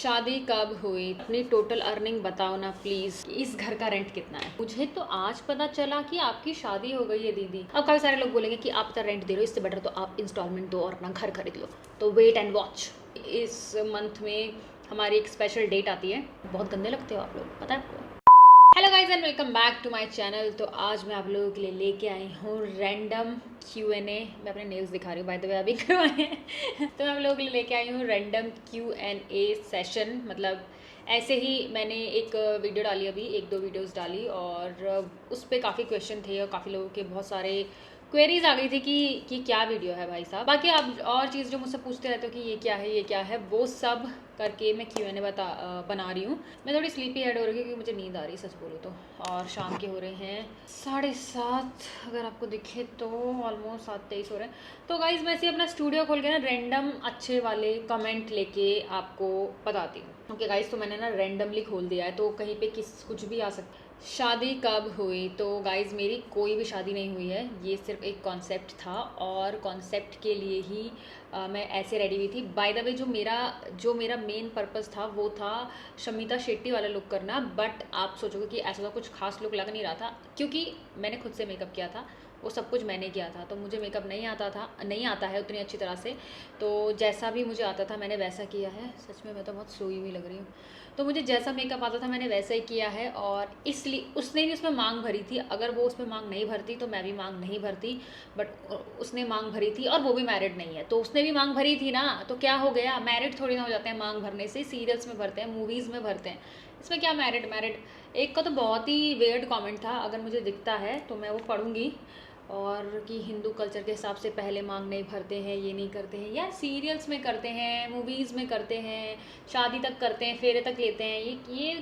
शादी कब हुई? अपनी टोटल अर्निंग बताओ ना प्लीज। इस घर का रेंट कितना है? मुझे तो आज पता चला कि आपकी शादी हो गई है दीदी। अब काफी सारे लोग बोलेंगे कि आप तो रेंट दे रहे हो, इससे बेटर तो आप इंस्टॉलमेंट दो और अपना घर खरीद लो। तो वेट एंड वॉच। इस मंथ में हमारी एक स्पेशल डेट आती है। बहुत गंदे लगते हो आप लोग, पता है आपको। Hello guys and welcome back to my channel. तो आज मैं आप लोगों के लिए लेके आई हूँ रैंडम Q&A। मैं अपने नेल्स दिखा रही हूँ बाय द वे, अभी करवाए हैं। तो मैं आप लोगों के लिए लेके आई हूँ रैंडम Q&A सेशन। मतलब ऐसे ही मैंने एक वीडियो डाली, अभी एक दो वीडियोस डाली, और उस पर काफ़ी क्वेश्चन थे और काफ़ी लोगों के बहुत सारे क्वेरीज आ गई थी कि क्या वीडियो है भाई साहब। बाकी आप और चीज़ जो मुझसे पूछते रहते हो कि ये क्या है ये क्या है, वो सब करके मैं Q&A बना रही हूँ। मैं थोड़ी स्लीपी हेड हो रही है क्योंकि मुझे नींद आ रही है सच बोलूँ तो। और शाम के हो रहे हैं 7:30, अगर आपको दिखे तो ऑलमोस्ट 7:23 हो रहे हैं। तो गाइज मैं ऐसे अपना स्टूडियो खोल के ना रैंडम अच्छे वाले कमेंट लेके आपको बताती हूँ। ओके गाइज, तो मैंने ना रैंडमली खोल दिया है, तो कहीं पे कुछ भी आ सकता है। शादी कब हुई? तो गाइज़ मेरी कोई भी शादी नहीं हुई है, ये सिर्फ एक कॉन्सेप्ट था और कॉन्सेप्ट के लिए ही मैं ऐसे रेडी हुई थी। बाय द वे जो मेरा मेन पर्पस था वो था शमिता शेट्टी वाला लुक करना। बट आप सोचोगे कि ऐसा तो कुछ खास लुक लग नहीं रहा था, क्योंकि मैंने खुद से मेकअप किया था, वो सब कुछ मैंने किया था। तो मुझे मेकअप नहीं आता है उतनी अच्छी तरह से। तो जैसा भी मुझे आता था मैंने वैसा किया है। सच में मैं तो बहुत सोई हुई लग रही हूँ। तो मुझे जैसा मेकअप आता था मैंने वैसा ही किया है, और इसलिए उसने भी उसमें मांग भरी थी। अगर वो उसमें मांग नहीं भरती तो मैं भी मांग नहीं भरती, बट उसने मांग भरी थी और वो भी मैरिड नहीं है, तो उसने भी मांग भरी थी ना, तो क्या हो गया? मैरिड थोड़ी ना हो जाते हैं मांग भरने से। सीरियल्स में भरते हैं, मूवीज़ में भरते हैं, इसमें क्या मैरिड मैरिड। एक का तो बहुत ही वेयर्ड कमेंट था, अगर मुझे दिखता है तो मैं वो पढ़ूंगी। और कि हिंदू कल्चर के हिसाब से पहले मांग नहीं भरते हैं, ये नहीं करते हैं यार। सीरियल्स में करते हैं, मूवीज़ में करते हैं, शादी तक करते हैं, फेरे तक लेते हैं। ये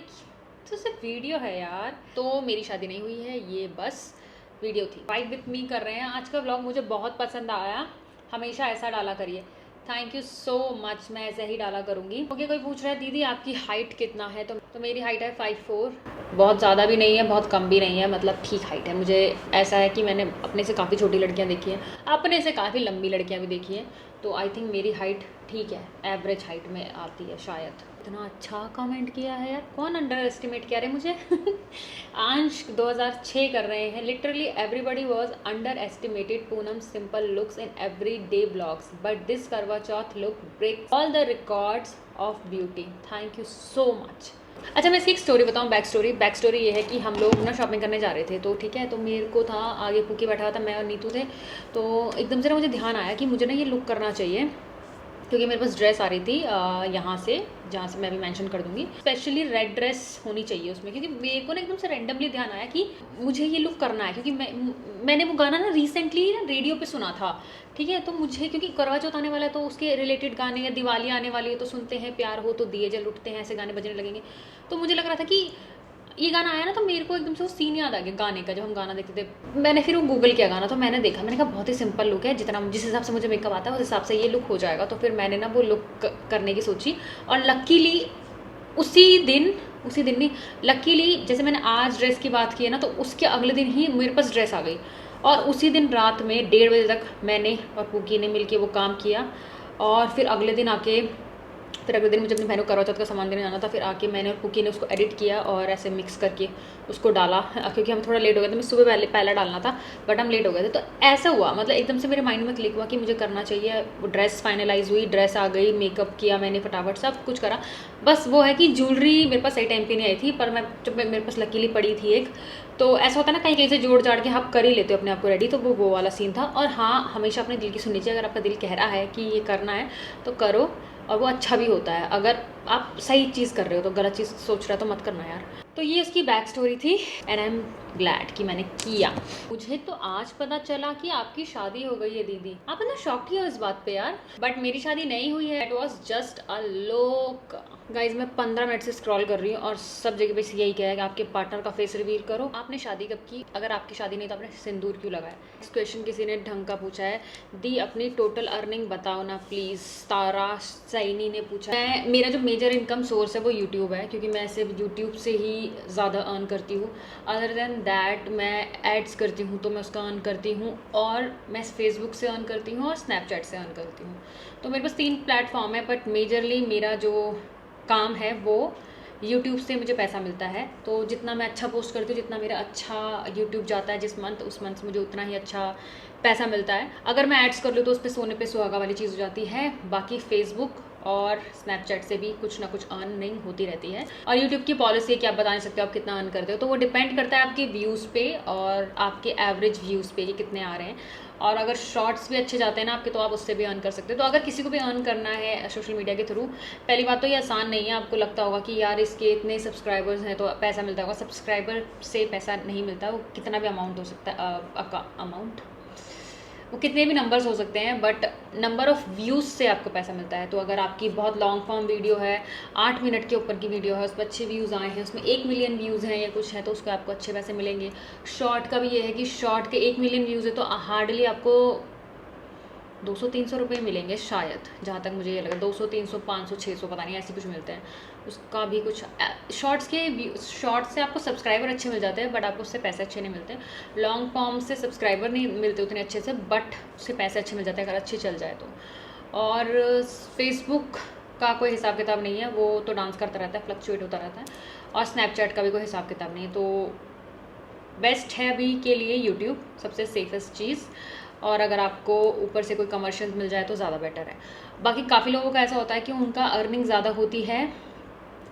तो सिर्फ वीडियो है यार। तो मेरी शादी नहीं हुई है, ये बस वीडियो थी। वाइब विथ मी कर रहे हैं। आज का व्लॉग मुझे बहुत पसंद आया, हमेशा ऐसा डाला करिए। थैंक यू सो मच, मैं ऐसे ही डाला करूँगी। ओके, कोई पूछ रहा है दीदी आपकी हाइट कितना है? तो मेरी हाइट है 5'4". बहुत ज़्यादा भी नहीं है, बहुत कम भी नहीं है, मतलब ठीक हाइट है। मुझे ऐसा है कि मैंने अपने से काफ़ी छोटी लड़कियां देखी हैं, अपने से काफ़ी लंबी लड़कियां भी देखी हैं। तो आई थिंक मेरी हाइट ठीक है, एवरेज हाइट में आती है शायद। इतना अच्छा कमेंट किया है यार, कौन अंडर एस्टिमेट किया रहे मुझे। आंश 2006 कर रहे हैं। Literally everybody was under estimated Poonam simple looks in every day blogs, but this Karva Chauth look break all the records of beauty. Thank you so much. अच्छा, मैं इसकी एक स्टोरी बताऊँ, बैक स्टोरी ये है कि हम लोग ना शॉपिंग करने जा रहे थे, तो ठीक है, तो मेरे को था आगे पुकी बैठा हुआ था, मैं और नीतू थे। तो एकदम से ना मुझे ध्यान आया कि मुझे ना ये लुक करना चाहिए, क्योंकि मेरे पास ड्रेस आ रही थी यहाँ से, जहाँ से मैं अभी मेंशन कर दूंगी। स्पेशली रेड ड्रेस होनी चाहिए उसमें, क्योंकि मेरे को ना एकदम से रैंडमली ध्यान आया कि मुझे ये लुक करना है, क्योंकि मैंने वो गाना ना रिसेंटली ना रेडियो पे सुना था। ठीक है, तो मुझे क्योंकि करवा चौथ आने वाला है तो उसके रिलेटेड गाने, या दिवाली आने वाली है तो सुनते हैं प्यार हो तो दिए जल उठते हैं, ऐसे गाने बजने लगेंगे। तो मुझे लग रहा था कि ये गाना आया ना, तो मेरे को एकदम से वो सीन याद आ गया गाने का, जब हम गाना देखते थे। मैंने फिर वो गूगल किया गाना, तो मैंने देखा, मैंने कहा बहुत ही सिंपल लुक है, जिस हिसाब से मुझे मेकअप आता है उस हिसाब से ये लुक हो जाएगा। तो फिर मैंने ना वो लुक करने की सोची, और लकीली उसी दिन नहीं, लकीली जैसे मैंने आज ड्रेस की बात की है ना, तो उसके अगले दिन ही मेरे पास ड्रेस आ गई। और उसी दिन रात में 1:30 बजे तक मैंने और पुकी ने मिलके वो काम किया। और फिर अगले दिन मुझे अपनी बहन को करवा चौथ का सामान देने जाना था। फिर आके मैंने और पुकी ने उसको एडिट किया और ऐसे मिक्स करके उसको डाला, क्योंकि हम थोड़ा लेट हो गए थे। मैं सुबह पहले डालना था, बट हम लेट हो गए थे। तो ऐसा हुआ, मतलब एकदम से मेरे माइंड में क्लिक हुआ कि मुझे करना चाहिए। वो ड्रेस फाइनलाइज हुई, ड्रेस आ गई, मेकअप किया मैंने फटाफट, सब कुछ करा। बस वो है कि ज्वेलरी मेरे पास सही टाइम पर नहीं आई थी, पर मेरे पास लकीली पड़ी थी एक। तो ऐसा होता है ना, कहीं कहीं से जोड़ जाड़ के आप कर ही लेते हो अपने आप को रेडी, तो वो वाला सीन था। और हाँ, हमेशा अपने दिल की सुननी चाहिए। अगर आपका दिल कह रहा है कि ये करना है तो करो, और वो अच्छा भी होता है। अगर आप सही चीज़ कर रहे हो, तो गलत चीज़ सोच रहे हो तो मत करना यार। तो ये उसकी बैक स्टोरी थी, एंड आई एम ग्लैड कि मैंने किया। मुझे तो आज पता चला कि आपकी शादी हो गई है दीदी। आप इतना शॉक्ड हो इस बात पे यार, बट मेरी शादी नहीं हुई है। It was just a look. Guys मैं 15 मिनट से स्क्रॉल कर रही हूँ और सब जगह पे यही कहा है कि आपके पार्टनर का फेस रिवील करो। आपने शादी कब की? अगर आपकी शादी नहीं तो आपने सिंदूर क्यों लगाया? नेक्स्ट क्वेश्चन किसी ने ढंग का पूछा है, दी अपनी टोटल अर्निंग बताओ ना प्लीज़। तारा सैनी ने पूछा है। मेरा जो मेजर इनकम सोर्स है वो यूट्यूब है, क्योंकि मैं सिर्फ यूट्यूब से ही ज़्यादा अर्न करती हूँ। अदर देन दैट मैं एड्स करती हूँ तो मैं उसका अर्न करती हूँ, और मैं फेसबुक से अर्न करती हूँ और स्नैपचैट से अर्न करती हूँ। तो मेरे पास 3 प्लेटफॉर्म है, बट मेजरली मेरा जो काम है वो यूट्यूब से मुझे पैसा मिलता है। तो जितना मैं अच्छा पोस्ट करती हूँ, जितना मेरा अच्छा यूट्यूब जाता है जिस मंथ, उस मंथ मुझे उतना ही अच्छा पैसा मिलता है। अगर मैं एड्स कर लूँ तो उस पर सोने पे सुहागा वाली चीज़ हो जाती है। बाकी फेसबुक और स्नैपचैट से भी कुछ ना कुछ अर्निंग होती रहती है। और यूट्यूब की पॉलिसी है कि आप बता नहीं सकते आप कितना अर्न करते हो, तो वो डिपेंड करता है आपके व्यूज़ पे और आपके एवरेज व्यूज़ पे कि कितने आ रहे हैं। और अगर शॉर्ट्स भी अच्छे जाते हैं ना आपके, तो आप उससे भी अर्न कर सकते हो। तो अगर किसी को भी अर्न करना है सोशल मीडिया के थ्रू, पहली बात तो ये आसान नहीं है। आपको लगता होगा कि यार इसके इतने सब्सक्राइबर्स हैं तो पैसा मिलता होगा। सब्सक्राइबर से पैसा नहीं मिलता, वो कितना भी अमाउंट हो सकता है, वो कितने भी नंबर्स हो सकते हैं, बट नंबर ऑफ़ व्यूज़ से आपको पैसा मिलता है। तो अगर आपकी बहुत लॉन्ग फॉर्म वीडियो है, 8 मिनट के ऊपर की वीडियो है, उस पर अच्छे व्यूज़ आए हैं, उसमें 1 मिलियन व्यूज़ हैं या कुछ है, तो उसको आपको अच्छे पैसे मिलेंगे। शॉर्ट का भी ये है कि शॉर्ट के 1 मिलियन व्यूज़ है तो हार्डली आपको 200-300 रुपये मिलेंगे शायद, जहाँ तक मुझे ये लगा। 200, 300, 500, 600 पता नहीं, ऐसे कुछ मिलते हैं। उसका भी कुछ शॉर्ट्स से आपको सब्सक्राइबर अच्छे मिल जाते हैं, बट आपको उससे पैसे अच्छे नहीं मिलते। लॉन्ग फॉर्म से सब्सक्राइबर नहीं मिलते उतने अच्छे से, बट उससे पैसे अच्छे मिल जाते हैं अगर अच्छे चल जाए तो। और फेसबुक का कोई हिसाब किताब नहीं है, वो तो डांस करता रहता है, फ्लक्चुएट होता रहता है। और स्नैपचैट का भी कोई हिसाब किताब नहीं है। तो बेस्ट है अभी के लिए यूट्यूब, सबसे सेफेस्ट चीज़। और अगर आपको ऊपर से कोई कमर्शियल मिल जाए तो ज़्यादा बेटर है। बाकी काफ़ी लोगों का ऐसा होता है कि उनका अर्निंग ज़्यादा होती है,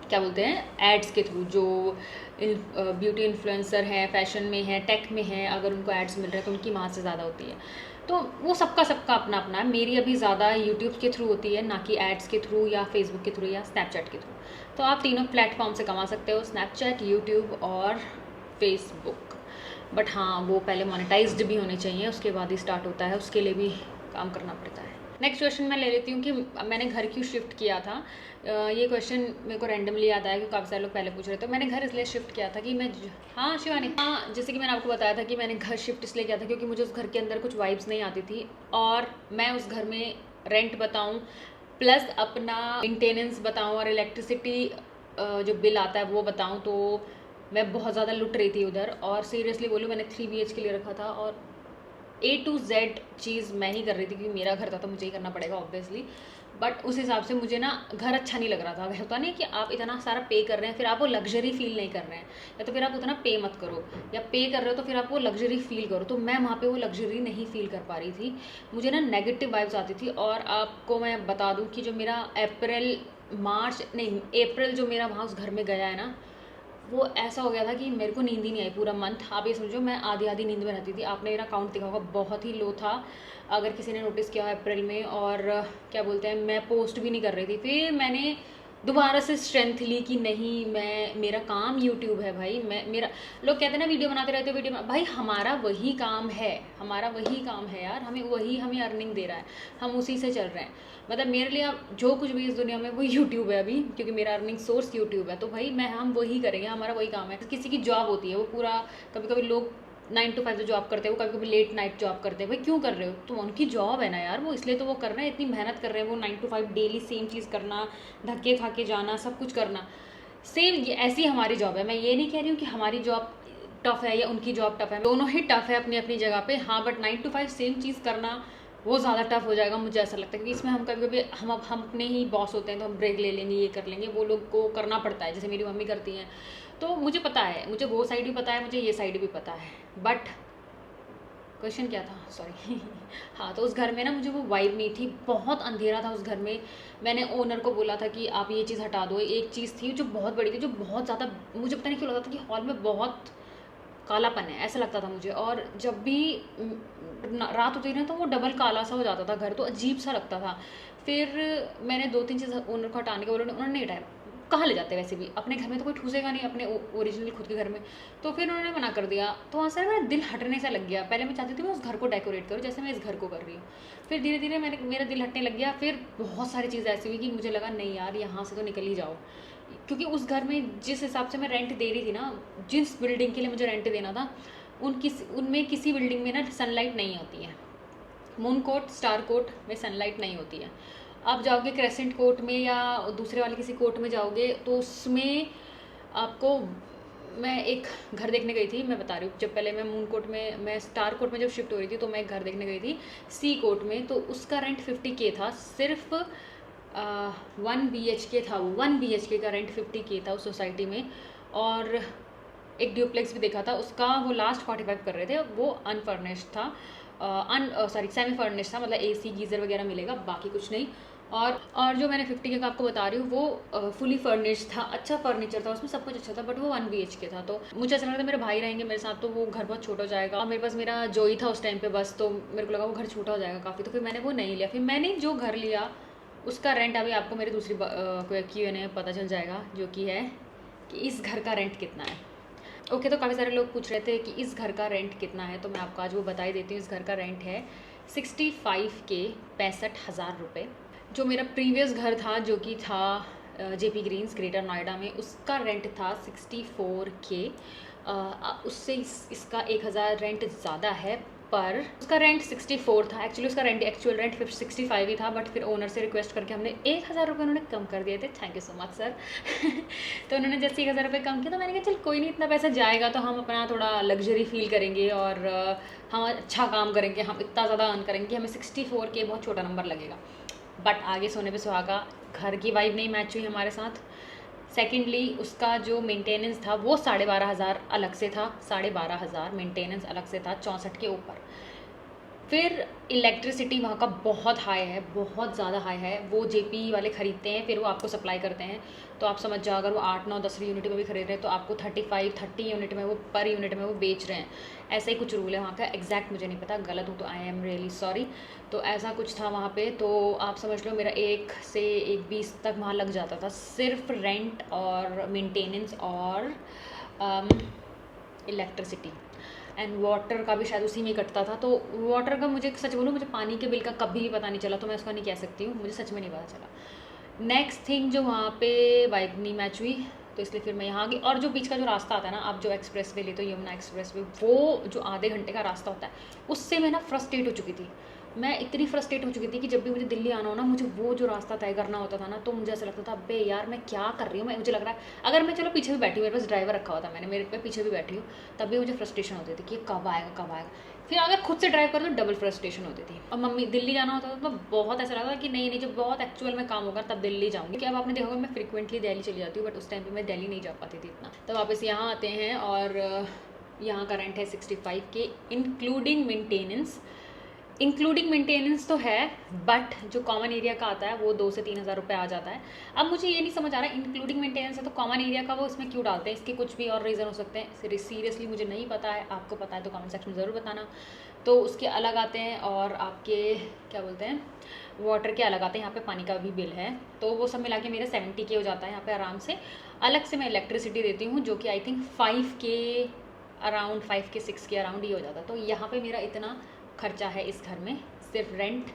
क्या बोलते हैं, एड्स के थ्रू। जो ब्यूटी इन्फ्लुएंसर हैं, फैशन में है, टेक में है, अगर उनको एड्स मिल रहे हैं तो उनकी वहाँ से ज़्यादा होती है। तो वो सबका अपना अपना है। मेरी अभी ज़्यादा यूट्यूब के थ्रू होती है, ना कि एड्स के थ्रू या फेसबुक के थ्रू या स्नैपचैट के थ्रू। तो आप तीनों प्लेटफॉर्म से कमा सकते हो, स्नैपचैट, यूट्यूब और फेसबुक। बट हाँ, वो पहले मोनेटाइज्ड भी होने चाहिए, उसके बाद ही स्टार्ट होता है, उसके लिए भी काम करना पड़ता है। नेक्स्ट क्वेश्चन मैं ले लेती हूँ कि मैंने घर क्यों शिफ्ट किया था। ये क्वेश्चन मेरे को रैंडमली याद आया क्योंकि काफ़ी सारे लोग पहले पूछ रहे थे। मैंने घर इसलिए शिफ्ट किया था कि हाँ शिवानी, हाँ, जैसे कि मैंने आपको बताया था कि मैंने घर शिफ्ट इसलिए किया था क्योंकि मुझे उस घर के अंदर कुछ वाइब्स नहीं आती थी, और मैं उस घर में रेंट बताऊँ प्लस अपना मेंटेनेंस बताऊँ और इलेक्ट्रिसिटी जो बिल आता है वो बताऊँ, तो मैं बहुत ज़्यादा लुट रही थी उधर। और सीरियसली बोलूँ, मैंने 3 BHK ले रखा था और A to Z चीज़ मैं ही कर रही थी क्योंकि मेरा घर था तो मुझे ही करना पड़ेगा ऑब्वियसली। बट उस हिसाब से मुझे ना घर अच्छा नहीं लग रहा था। होता नहीं कि आप इतना सारा पे कर रहे हैं, फिर आप वो लग्जरी फील नहीं कर रहे हैं, या तो फिर आप उतना पे मत करो, या पे कर रहे हो तो फिर आप वो लग्जरी फील करो। तो मैं वहाँ पे वो लग्जरी नहीं फील कर पा रही थी, मुझे ना नेगेटिव वाइब्स आती थी। और आपको मैं बता दूँ कि जो मेरा अप्रैल जो मेरा वहाँ उस घर में गया है ना, वो ऐसा हो गया था कि मेरे को नींद ही नहीं आई पूरा मंथ। आप ये समझो मैं आधी नींद में रहती थी। आपने मेरा अकाउंट देखा होगा, बहुत ही लो था अगर किसी ने नोटिस किया हो अप्रैल में। और क्या बोलते हैं, मैं पोस्ट भी नहीं कर रही थी। फिर मैंने दोबारा से स्ट्रेंथ ली कि नहीं, मेरा काम यूट्यूब है भाई। मेरा लोग कहते हैं ना वीडियो बनाते रहते हो, भाई हमारा वही काम है, यार। हमें अर्निंग दे रहा है, हम उसी से चल रहे हैं। मतलब मेरे लिए अब जो कुछ भी इस दुनिया में वो यूट्यूब है अभी, क्योंकि मेरा अर्निंग सोर्स यूट्यूब है। तो भाई हम वही करेंगे, हमारा वही काम है। किसी की जॉब होती है, वो पूरा, कभी कभी लोग 9 to 5 जो जॉब करते हैं, वो कभी कभी लेट नाइट जॉब करते हैं। भाई क्यों कर रहे हो, तो उनकी जॉब है ना यार, वो इसलिए तो वो कर रहे हैं, इतनी मेहनत कर रहे हैं वो 9 to 5 डेली सेम चीज़ करना, धक्के खा के जाना, सब कुछ करना। सेम ऐसी हमारी जॉब है। मैं ये नहीं कह रही हूँ कि हमारी जॉब टफ़ है या उनकी जॉब टफ़ है, दोनों ही टफ़ है अपनी अपनी जगह पे। हाँ, बट 9 to 5 सेम चीज़ करना वो ज़्यादा टफ हो जाएगा, मुझे ऐसा लगता है। क्योंकि इसमें हम कभी कभी हम अपने ही बॉस होते हैं, तो हम ब्रेक ले लेंगे, ये कर लेंगे, वो लोग को करना पड़ता है, जैसे मेरी मम्मी करती हैं। तो मुझे पता है, मुझे वो साइड भी पता है, मुझे ये साइड भी पता है। बट क्वेश्चन क्या था, सॉरी हाँ, तो उस घर में ना मुझे वो वाइब नहीं थी, बहुत अंधेरा था उस घर में। मैंने ओनर को बोला था कि आप ये चीज़ हटा दो। एक चीज़ थी जो बहुत बड़ी थी, जो बहुत ज़्यादा, मुझे पता नहीं क्यों लगता था कि हॉल में बहुत कालापन है, ऐसा लगता था मुझे। और जब भी रात होती ना, तो वो डबल काला सा हो जाता था घर, तो अजीब सा लगता था। फिर मैंने 2-3 चीज़ ओनर को हटाने के बोला, उन्होंने नहीं हटाया। कहाँ ले जाते वैसे भी, अपने घर में तो कोई ठूसेगा नहीं, अपने ओरिजिनल खुद के घर में। तो फिर उन्होंने मना कर दिया। तो वहाँ से मेरा दिल हटने सा लग गया। पहले मैं चाहती थी मैं उस घर को डेकोरेट करूँ जैसे मैं इस घर को कर रही हूँ। फिर धीरे धीरे मेरा दिल हटने लग गया। फिर बहुत सारी चीज़ें ऐसी हुई कि मुझे लगा नहीं यार, यहाँ से तो निकल ही जाओ। क्योंकि उस घर में जिस हिसाब से मैं रेंट दे रही थी ना, जिस बिल्डिंग के लिए मुझे रेंट देना था, उनमें किसी बिल्डिंग में ना सनलाइट नहीं होती है। मून कोट, स्टार कोट में सनलाइट नहीं होती है। आप जाओगे क्रेसेंट कोट में या दूसरे वाले किसी कोट में जाओगे, तो उसमें आपको, मैं एक घर देखने गई थी, मैं बता रही हूँ, जब पहले मैं स्टार कोट में जब शिफ्ट हो रही थी, तो मैं एक घर देखने गई थी सी कोट में। तो उसका रेंट 50K था, सिर्फ 1 BHK था, वो 1 BHK का रेंट 50K था उस सोसाइटी में। और एक ड्यूप्लेक्स भी देखा था, उसका वो लास्ट 45 कर रहे थे, वो अनफर्निश्ड था, सेमी फर्निश्ड था, मतलब AC गीज़र वगैरह मिलेगा, बाकी कुछ नहीं। और जो मैंने 50K का आपको बता रही हूँ वो फुली फर्निश्ड था, अच्छा फर्नीचर था, उसमें सब कुछ अच्छा था, बट वो 1 BHK था। तो मुझे ऐसा लग रहा था मेरे भाई रहेंगे मेरे साथ तो वो घर बहुत छोटा हो जाएगा, और मेरे पास मेरा जोई था उस टाइम पे बस, तो मेरे को लगा वो घर छोटा हो जाएगा काफ़ी, तो फिर मैंने वो नहीं लिया। फिर मैंने जो घर लिया उसका रेंट अभी आपको मेरी दूसरी Q&A में पता चल जाएगा, जो कि है कि इस घर का रेंट कितना है। ओके, तो काफ़ी सारे लोग पूछ रहे थे कि इस घर का रेंट कितना है, तो मैं आपको आज वो बता ही देती हूँ। इस घर का रेंट है 65K, 65,000 रुपये। जो मेरा प्रीवियस घर था जो कि था JP ग्रीन्स ग्रेटर नोएडा में, उसका रेंट था 64K। उससे इसका 1,000 रेंट ज़्यादा है, पर उसका रेंट 64 था। एक्चुअली उसका एक्चुअल रेंट 65 ही था, बट फिर ओनर से रिक्वेस्ट करके हमने 1,000 रुपये उन्होंने कम कर दिए थे। Thank you so much sir. तो उन्होंने जैसे 1,000 रुपये कम किया, तो मैंने कहा चल कोई नहीं, इतना पैसा जाएगा तो हम अपना थोड़ा लग्जरी फील करेंगे और हम अच्छा काम करेंगे, हम इतना ज़्यादा अर्न करेंगे कि हमें 64K बहुत छोटा नंबर लगेगा। बट आगे सोने पे सुहागा, घर की वाइब नहीं मैच हुई हमारे साथ। सेकेंडली उसका जो मेंटेनेंस था वो 12,500 अलग से था, 12,500 मेंटेनेंस अलग से था 64 के ऊपर। फिर इलेक्ट्रिसिटी वहाँ का बहुत हाई है, बहुत ज़्यादा हाई है। वो JP वाले ख़रीदते हैं, फिर वो आपको सप्लाई करते हैं। तो आप समझ जाओ, अगर वो 8, 9, 10 यूनिट में भी खरीद रहे हैं तो आपको 30 यूनिट में वो पर यूनिट में वो बेच रहे हैं। ऐसा ही कुछ रूल है वहाँ का, एग्जैक्ट मुझे नहीं पता, गलत हूँ तो आई एम रियली सॉरी। तो ऐसा कुछ था वहाँ पे। तो आप समझ लो मेरा 1 से 1:20 तक वहाँ लग जाता था, सिर्फ रेंट और मेंटेनेंस और इलेक्ट्रिसिटी एंड वाटर का भी शायद उसी में कटता था। तो वाटर का मुझे सच बोलूँ, मुझे पानी के बिल का कभी भी पता नहीं चला, तो मैं उसका नहीं कह सकती हूँ, मुझे सच में नहीं पता चला। नेक्स्ट थिंग, जो वहाँ पे वाइब नहीं मैच हुई, तो इसलिए फिर मैं यहाँ आ गई। और जो बीच का जो रास्ता आता है ना, आप जो एक्सप्रेस वे लेते हो, यमुना एक्सप्रेस वे, वो जो आधे घंटे का रास्ता होता है, उससे मैं ना फ्रस्ट्रेट हो चुकी थी। मैं इतनी फ्रस्ट्रेट हो चुकी थी कि जब भी मुझे दिल्ली आना हो ना, मुझे वो जो रास्ता तय करना होता था ना, तो मुझे ऐसा लगता था अबे यार मैं क्या कर रही हूँ। मुझे लग रहा है अगर मैं चलो पीछे भी बैठी हूँ, मेरे पास ड्राइवर रखा हुआ था, मैंने मेरे पे पीछे भी बैठी हूँ, तब भी मुझे फ्रस्ट्रेशन होती थी कि कब आएगा कब आएगा। फिर अगर खुद से ड्राइव करो तो डबल फ्रस्ट्रेशन होती थी। और मम्मी दिल्ली जाना होता था तो बहुत ऐसा लगता था कि नहीं नहीं, जब बहुत एक्चुअल में काम होगा तब दिल्ली जाऊँगी। कि अब आपने देखा होगा मैं फ्रिक्वेंटली दिल्ली चली जाती हूँ, बट उस टाइम पर मैं दिल्ली नहीं जा पाती थी इतना। तो वापस यहाँ आते हैं और यहाँ का रेंट है 65K, इंक्लूडिंग मेंटेनेंस तो है, बट जो कॉमन एरिया का आता है वो 2 से 3 हज़ार रुपये आ जाता है। अब मुझे ये नहीं समझ आ रहा, इंक्लूडिंग मेंटेनेंस है तो कॉमन एरिया का वो इसमें क्यों डालते हैं, इसके कुछ भी और रीज़न हो सकते हैं। सीरियसली मुझे नहीं पता है, आपको पता है तो कमेंट सेक्शन में ज़रूर बताना। तो उसके अलग आते हैं, और आपके क्या बोलते हैं, वाटर के अलग आते हैं। यहाँ पे पानी का भी बिल है, तो वो सब मिला के मेरा 70K हो जाता है यहाँ पे आराम से। अलग से मैं इलेक्ट्रिसिटी देती हूँ, जो कि I think 5K around, 5K 6K around ही हो जाता है। तो यहाँ पे मेरा इतना खर्चा है इस घर में, सिर्फ rent,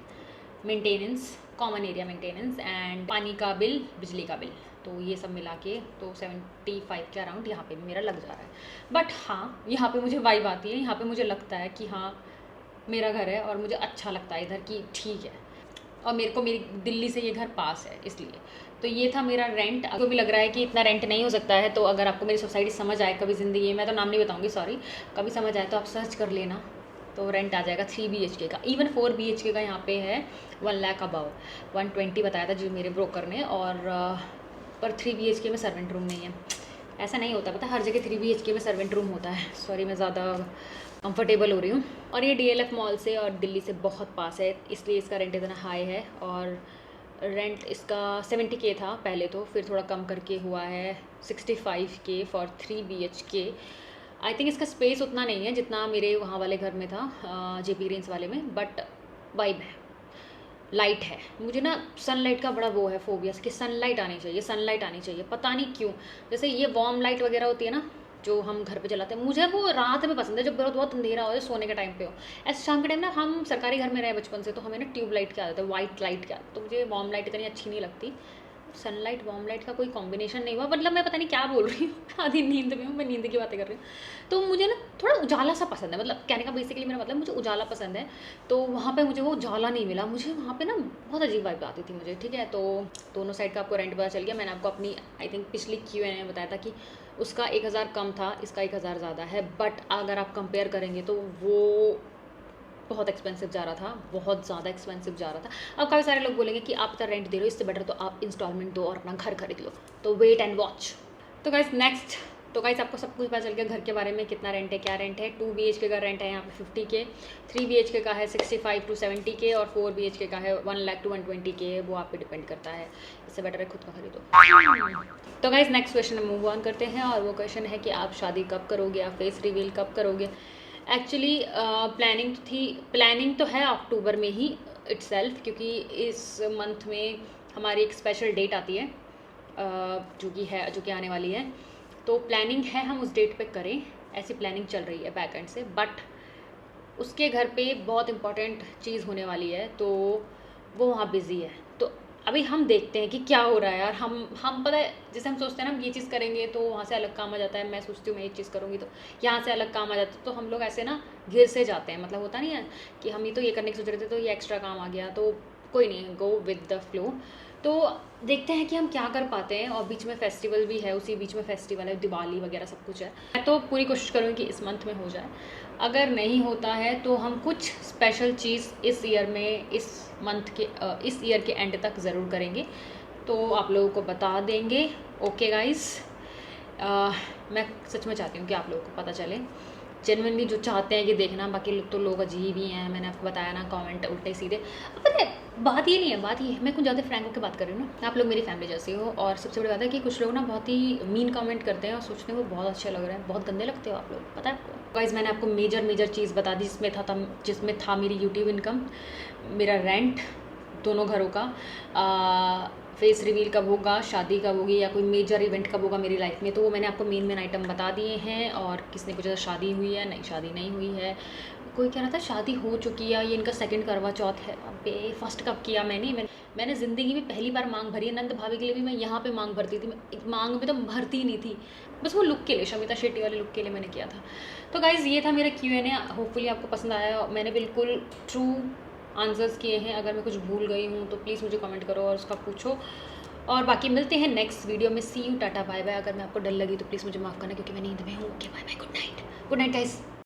maintenance, common area maintenance and पानी का बिल, बिजली का बिल, तो ये सब मिला के तो 75 के अराउंड यहाँ पे भी मेरा लग जा रहा है। बट हाँ, यहाँ पे मुझे वाइब आती है, यहाँ पे मुझे लगता है कि हाँ मेरा घर है और मुझे अच्छा लगता है इधर की, ठीक है। और मेरे को मेरी दिल्ली से ये घर पास है इसलिए। तो ये था मेरा रेंट। आपको भी लग रहा है कि इतना रेंट नहीं हो सकता है, तो अगर आपको मेरी सोसाइटी समझ आए कभी ज़िंदगी में, मैं तो नाम नहीं बताऊँगी सॉरी, कभी समझ आए तो आप सर्च कर लेना, तो रेंट आ जाएगा 3 BHK का। इवन 4 BHK का यहाँ पे है 1 लाख अबव, 120 बताया था जो मेरे ब्रोकर ने। और पर 3 BHK में सर्वेंट रूम नहीं है, ऐसा नहीं होता, पता हर जगह 3 BHK में सर्वेंट रूम होता है। सॉरी मैं ज़्यादा कंफर्टेबल हो रही हूँ। और ये DLF मॉल से और दिल्ली से बहुत पास है, इसलिए इसका रेंट इतना हाई है। और रेंट इसका 70K था पहले, तो फिर थोड़ा कम करके हुआ है 65K for 3 BHK। I think इसका स्पेस उतना नहीं है जितना मेरे वहाँ वाले घर में था, JP ग्रीन्स वाले में, बट वाइब है, लाइट है। मुझे ना सनलाइट का बड़ा वो है, फोबिया, कि सनलाइट आनी चाहिए, सनलाइट आनी चाहिए, पता नहीं क्यों। जैसे ये वार्म लाइट वगैरह होती है ना जो हम घर पे जलाते हैं, मुझे वो रात में पसंद है, जब बहुत बहुत अंधेरा हो, सोने के टाइम पे हो। ऐसे शाम के टाइम ना, हम सरकारी घर में रहे बचपन से, तो हमें ना ट्यूब लाइट की आदत है, वाइट लाइट की आदत, तो मुझे वार्म लाइट इतनी अच्छी नहीं लगती। सनलाइट वार्म लाइट का कोई कॉम्बिनेशन नहीं हुआ, मतलब मैं पता नहीं क्या बोल रही हूँ, आधी नींद में हूँ, मैं नींद की बातें कर रही हूँ। तो मुझे ना थोड़ा उजाला सा पसंद है, मतलब कहने का बेसिकली मेरा मतलब मुझे उजाला पसंद है। तो वहाँ पे मुझे वो उजाला नहीं मिला, मुझे वहाँ पे ना बहुत अजीब वाइब आती थी मुझे, ठीक है। तो दोनों साइड का आपको रेंट पता चल गया। मैंने आपको अपनी आई थिंक पिछली Q&A में बताया था कि उसका 1,000 कम था, इसका 1,000 ज़्यादा है, बट अगर आप कंपेयर करेंगे तो वो बहुत एक्सपेंसिव जा रहा था, बहुत ज़्यादा एक्सपेंसिव जा रहा था। अब काफ़ी सारे लोग बोलेंगे कि आप इतना रेंट दे रहे हो, इससे बेटर तो आप इंस्टॉलमेंट दो और अपना घर खरीद लो। तो वेट एंड वॉच। तो गाइस नेक्स्ट, तो गाइस आपको सब कुछ पता चल गया घर के बारे में, कितना रेंट है, क्या रेंट है। 2 BHK का रेंट है यहाँ पे 50K, 3 BHK का है 65 to 70K और 4 BHK का है 1 लाख to 120K। वो आप पे डिपेंड करता है, इससे बेटर है खुद का खरीदो। तो गाइस नेक्स्ट क्वेश्चन में मूव ऑन करते हैं और वो क्वेश्चन है कि आप शादी कब करोगे, आप फेस रिवील कब करोगे। एक्चुअली प्लानिंग तो है अक्टूबर में ही इटसेल्फ, क्योंकि इस मंथ में हमारी एक स्पेशल डेट आती है जो कि आने वाली है। तो प्लानिंग है हम उस डेट पे करें, ऐसी प्लानिंग चल रही है बैक एंड से। बट उसके घर पे बहुत इंपॉर्टेंट चीज़ होने वाली है, तो वो वहाँ बिज़ी है। तो अभी हम देखते हैं कि क्या हो रहा है यार। हम पता है, जैसे हम सोचते हैं ना हम ये चीज़ करेंगे तो वहाँ से अलग काम आ जाता है, मैं सोचती हूँ मैं ये चीज़ करूँगी तो यहाँ से अलग काम आ जाता है। तो हम लोग ऐसे ना घिर से जाते हैं, मतलब होता नहीं है कि हम ये तो ये करने की सोच रहे थे तो ये एक्स्ट्रा काम आ गया, तो कोई नहीं, गो विद द फ्लो। तो देखते हैं कि हम क्या कर पाते हैं। और बीच में फेस्टिवल भी है, उसी बीच में फेस्टिवल है, दिवाली वगैरह सब कुछ है। मैं तो पूरी कोशिश करूँगी कि इस मंथ में हो जाए। अगर नहीं होता है तो हम कुछ स्पेशल चीज़ इस ईयर में, इस ईयर के एंड तक ज़रूर करेंगे, तो आप लोगों को बता देंगे। ओके गाइस, मैं सच में चाहती हूँ कि आप लोगों को पता चले, जेन्युइनली जो चाहते हैं कि देखना। बाकी लोग तो लोग अजीब ही हैं, मैंने आपको बताया ना, कमेंट उल्टे सीधे। पता है बात ये नहीं है, बात ये है, मैं कुछ ज़्यादा फ्रैंक होकर बात कर रही हूँ ना, आप लोग मेरी फैमिली जैसे हो। और सबसे बड़ी बात है कि कुछ लोग ना बहुत ही मीन कमेंट करते हैं और सोचते हैं वो बहुत अच्छे लग रहे हैं, बहुत गंदे लगते हो आप लोग, पता है आपको। गाइस मैंने आपको मेजर चीज़ बता दी जिसमें था मेरी यूट्यूब इनकम, मेरा रेंट, दोनों घरों का, फेस रिवील कब होगा, शादी कब होगी, या कोई मेजर इवेंट कब होगा मेरी लाइफ में, तो वो मैंने आपको मेन आइटम बता दिए हैं। और किसने पूछा शादी हुई है, नहीं शादी नहीं हुई है। कोई कह रहा था शादी हो चुकी है, ये इनका सेकंड करवा चौथ है। अबे फर्स्ट कब किया मैंने ज़िंदगी में पहली बार मांग भरी है। नंद भाभी के लिए भी मैं यहाँ पे मांग भरती थी, मांग में तो भरती ही नहीं थी, बस वो लुक के लिए, शमिता शेट्टी वाले लुक के लिए मैंने किया था। तो गाइज़ ये था मेरा Q&A, होपफुली आपको पसंद आया। मैंने बिल्कुल ट्रू आंसर्स किए हैं। अगर मैं कुछ भूल गई हूँ तो प्लीज़ मुझे कमेंट करो और उसका पूछो। और बाकी मिलते हैं नेक्स्ट वीडियो में। सी यू, टाटा बाय बाय। अगर मैं आपको डर लगी तो प्लीज़ मुझे माफ़ करना, क्योंकि मैं नींद में हूँ। Okay bye bye, good night guys.